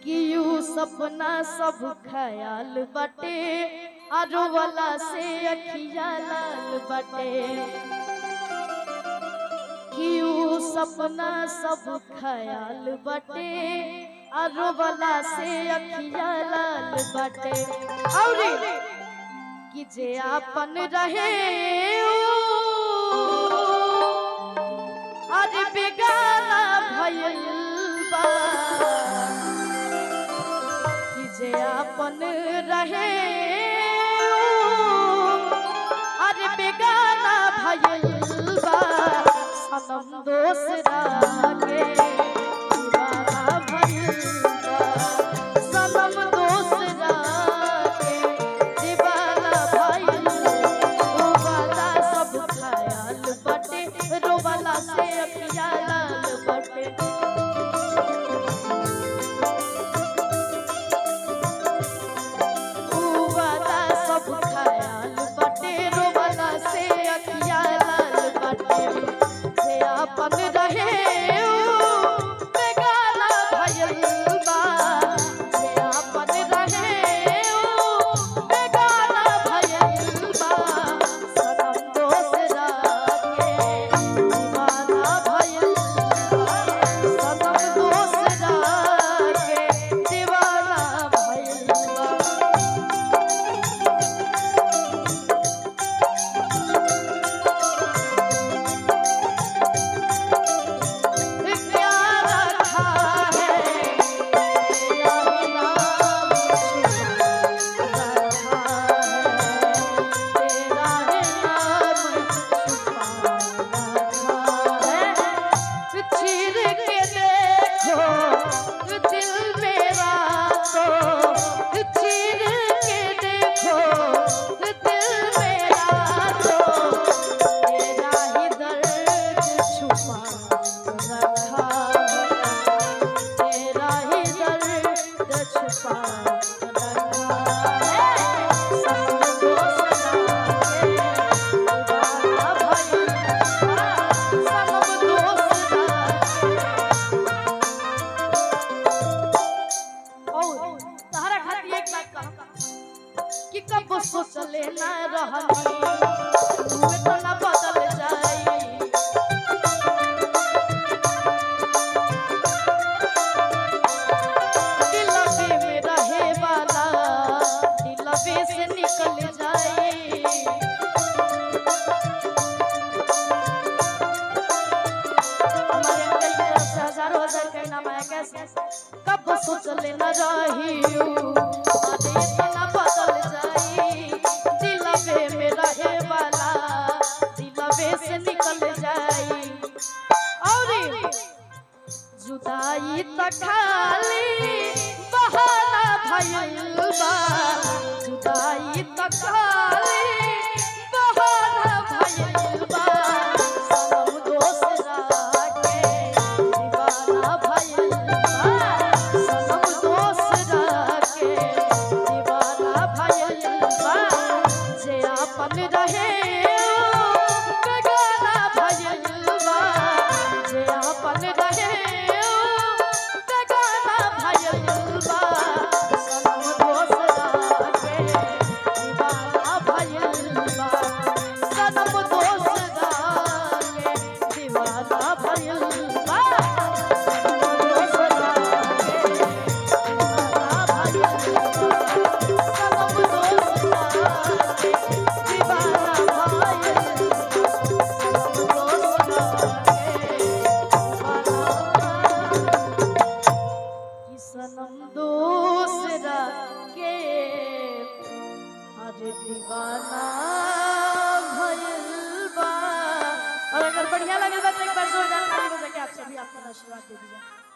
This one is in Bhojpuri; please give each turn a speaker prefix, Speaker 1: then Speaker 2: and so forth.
Speaker 1: कि यू सपना सब ख्याल बटे आरो वाला से अखिया लाल बटे कि यू सपना सब ख्याल बटे आरो वाला से अखिया लाल बटे और कि जे आपन रहे अरे बेगाना भइल बा जे अपन रहे अरे बेगाना भइल बा सनम दोसरा के दीवाना भइल बा सनम दोसरा के दीवाना भइल ओ वाला सब ख्याल बटे रोवाला से अखिया लाल बटे कि कब सोचले ना रहनी तू इतना बदल जाई दिलवे में रहे वाला दिलवे से निकल जाई हमारे अंदर से हजारों हजार का नाम है कैसे कब सोचले ना रही अरे इतना बदल जाई दिलवे में रहे वाला दिलवे से निकल जाई और जुदाई त खाली बहाना भइल बा जुदाई त खाली बहाना भइल बा सनम दोसरा के दीवाना भइल बा सनम दोसरा के दीवाना भइल बा जे अपन रहे बेगाना भइल बा जे अपन रहे बेगाना भइल बा सनम दोसरा के दीवाना भइल बा सनम दोसरा के दीवाना भइल बा सनम दोसरा के दीवाना भइल बा सनम दोसरा के दीवाना भइल सनम दोसरा के अरे दीवाना भइल बा। और अगर बढ़िया लगे तो एक बार जोरदार ताली बजा के आप सभी आपका आशीर्वाद दे दीजिए।